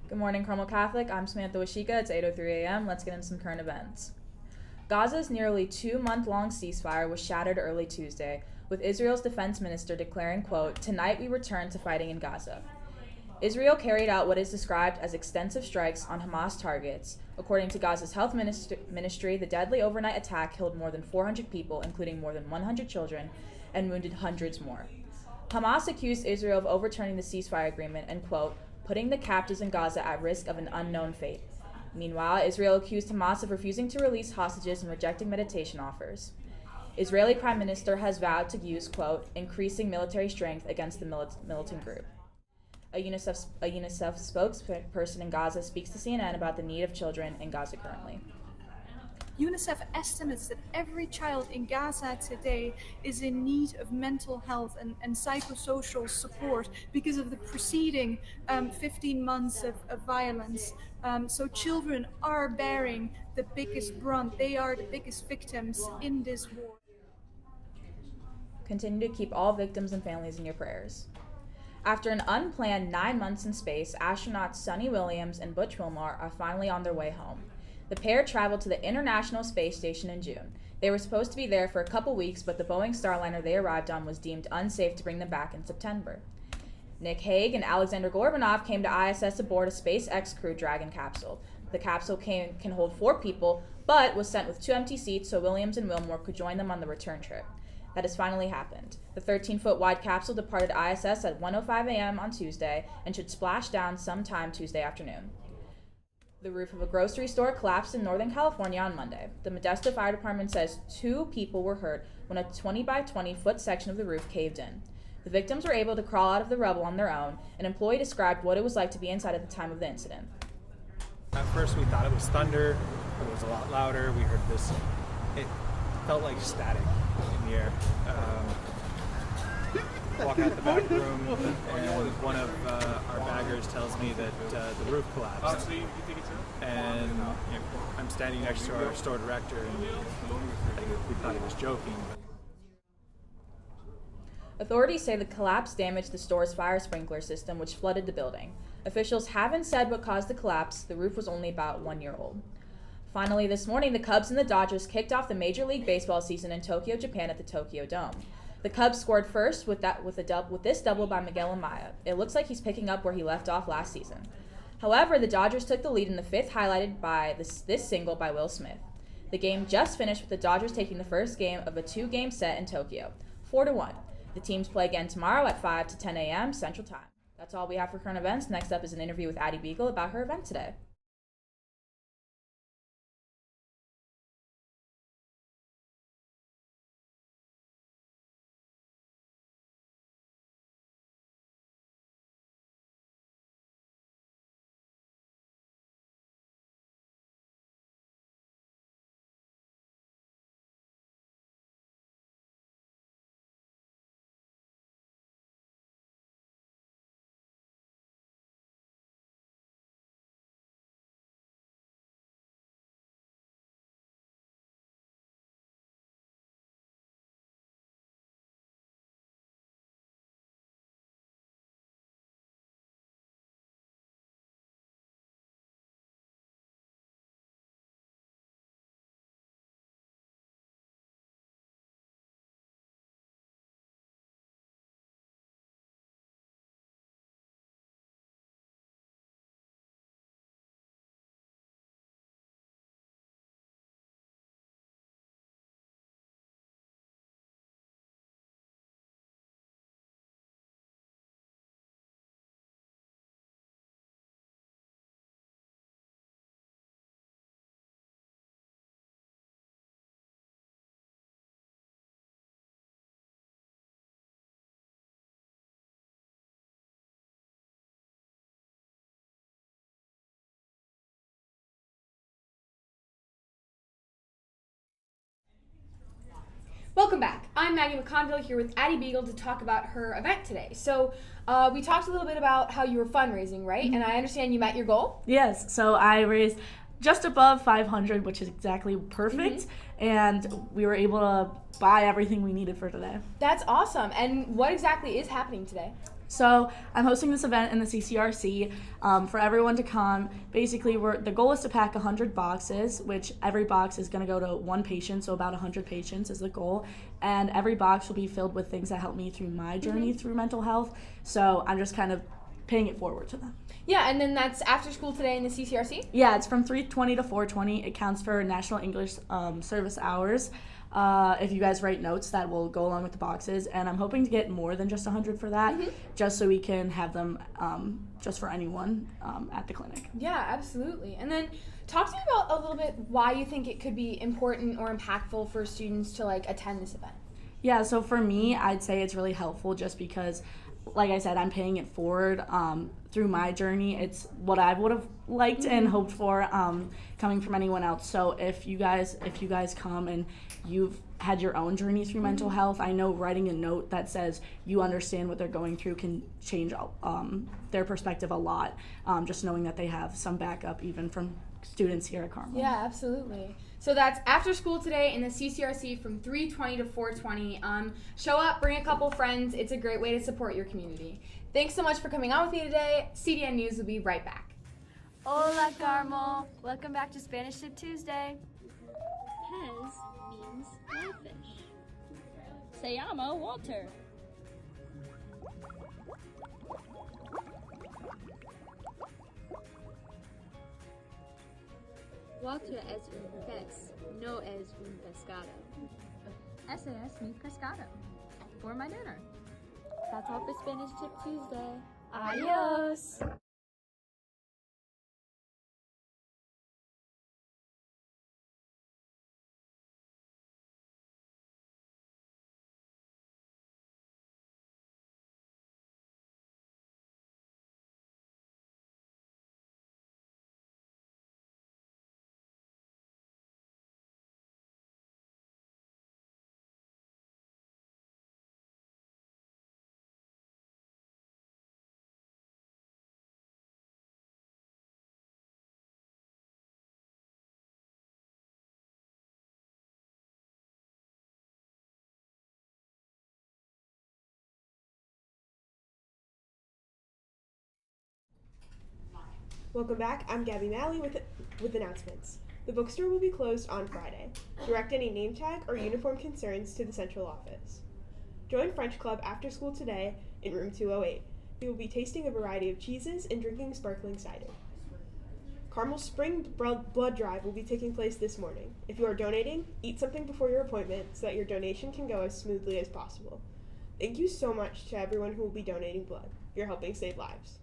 Good morning, Carmel Catholic. I'm Samantha Washika. It's 8:03 a.m. Let's get into some current events. Gaza's nearly 2-month-long ceasefire was shattered early Tuesday, with Israel's defense minister declaring, quote, "Tonight we return to fighting in Gaza." Israel carried out what is described as extensive strikes on Hamas targets. According to Gaza's health ministry, the deadly overnight attack killed more than 400 people, including more than 100 children, and wounded hundreds more. Hamas accused Israel of overturning the ceasefire agreement and, quote, "putting the captives in Gaza at risk of an unknown fate." Meanwhile, Israel accused Hamas of refusing to release hostages and rejecting mediation offers. Israeli Prime Minister has vowed to use, quote, "increasing military strength against the militant group." A UNICEF spokesperson in Gaza speaks to CNN about the need of children in Gaza currently. UNICEF estimates that every child in Gaza today is in need of mental health and psychosocial support because of the preceding 15 months of violence. So children are bearing the biggest brunt. They are the biggest victims in this war. Continue to keep all victims and families in your prayers. After an unplanned 9 months in space, astronauts Sunny Williams and Butch Wilmore are finally on their way home. The pair traveled to the International Space Station in June. They were supposed to be there for a couple weeks, but the Boeing Starliner they arrived on was deemed unsafe to bring them back in September. Nick Hague and Alexander Gorbanov came to ISS aboard a SpaceX Crew Dragon capsule. The capsule can hold 4 people, but was sent with 2 empty seats so Williams and Wilmore could join them on the return trip. That has finally happened. The 13-foot wide capsule departed ISS at 1:05 a.m. on Tuesday and should splash down sometime Tuesday afternoon. The roof of a grocery store collapsed in Northern California on Monday. The Modesto Fire Department says 2 people were hurt when a 20 by 20 foot section of the roof caved in. The victims were able to crawl out of the rubble on their own. An employee described what it was like to be inside at the time of the incident. At first we thought it was thunder, but it was a lot louder. We heard this, it felt like static in the air. Walk out the back room, and one of our baggers tells me that the roof collapsed. And I'm standing next to our store director, and we thought he was joking. Authorities say the collapse damaged the store's fire sprinkler system, which flooded the building. Officials haven't said what caused the collapse. The roof was only about 1 year old. Finally, this morning, the Cubs and the Dodgers kicked off the Major League Baseball season in Tokyo, Japan at the Tokyo Dome. The Cubs scored first with this double by Miguel Amaya. It looks like he's picking up where he left off last season. However, the Dodgers took the lead in the 5th, highlighted by this single by Will Smith. The game just finished with the Dodgers taking the first game of a 2-game set in Tokyo, 4-1. The teams play again tomorrow at 5 to 10 a.m. Central Time. That's all we have for current events. Next up is an interview with Addie Beagle about her event today. Welcome back. I'm Maggie McConville here with Addie Beagle to talk about her event today. So we talked a little bit about how you were fundraising, right? Mm-hmm. And I understand you met your goal? Yes. So I raised just above 500, which is exactly perfect. Mm-hmm. And we were able to buy everything we needed for today. That's awesome. And what exactly is happening today? So I'm hosting this event in the CCRC for everyone to come. Basically, the goal is to pack 100 boxes, which every box is going to go to one patient, so about 100 patients is the goal. And every box will be filled with things that helped me through my journey through mental health. So I'm just kind of paying it forward to them. Yeah, and then that's after school today in the CCRC? Yeah, it's from 3:20 to 4:20. It counts for National English Service Hours. If you guys write notes, that will go along with the boxes. And I'm hoping to get more than just 100 for that, just so we can have them just for anyone at the clinic. Yeah, absolutely. And then talk to me about a little bit why you think it could be important or impactful for students to like attend this event. Yeah, so for me, I'd say it's really helpful just because, like I said, I'm paying it forward through my journey. It's what I would have liked and hoped for coming from anyone else. So if you guys come and you've had your own journey through mental health, I know writing a note that says you understand what they're going through can change their perspective a lot, just knowing that they have some backup even from students here at Carmel. Yeah, absolutely. So that's after school today in the CCRC from 3:20 to 4:20. Show up, bring a couple friends. It's a great way to support your community. Thanks so much for coming on with me today. CDN News will be right back. Hola, Carmel. Welcome back to Spanish Tip Tuesday. Pez means goldfish. Se llama Walter. Walter es un pez, no es un pescado. Ese es mi pescado. For my dinner. That's all for Spanish Tip Tuesday. Adios. Welcome back. I'm Gabby Malley with announcements. The bookstore will be closed on Friday. Direct any name tag or uniform concerns to the central office. Join French Club after school today in room 208. We will be tasting a variety of cheeses and drinking sparkling cider. Carmel's Spring Blood Drive will be taking place this morning. If you are donating, eat something before your appointment so that your donation can go as smoothly as possible. Thank you so much to everyone who will be donating blood. You're helping save lives.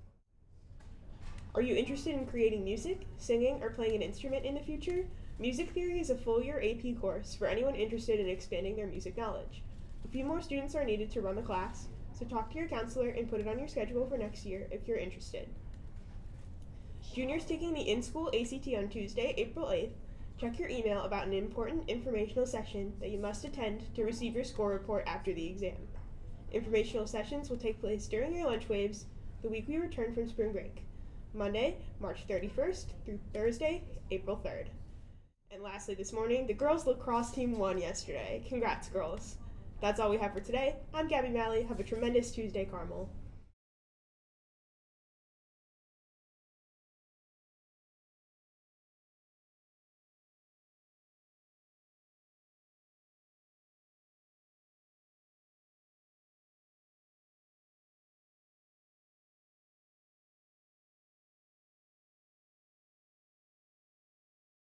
Are you interested in creating music, singing, or playing an instrument in the future? Music theory is a full-year AP course for anyone interested in expanding their music knowledge. A few more students are needed to run the class, so talk to your counselor and put it on your schedule for next year if you're interested. Juniors taking the in-school ACT on Tuesday, April 8th, check your email about an important informational session that you must attend to receive your score report after the exam. Informational sessions will take place during your lunch waves the week we return from spring break. Monday, March 31st through Thursday, April 3rd. And lastly this morning, the girls lacrosse team won yesterday. Congrats, girls. That's all we have for today. I'm Gabby Malley. Have a tremendous Tuesday, Carmel.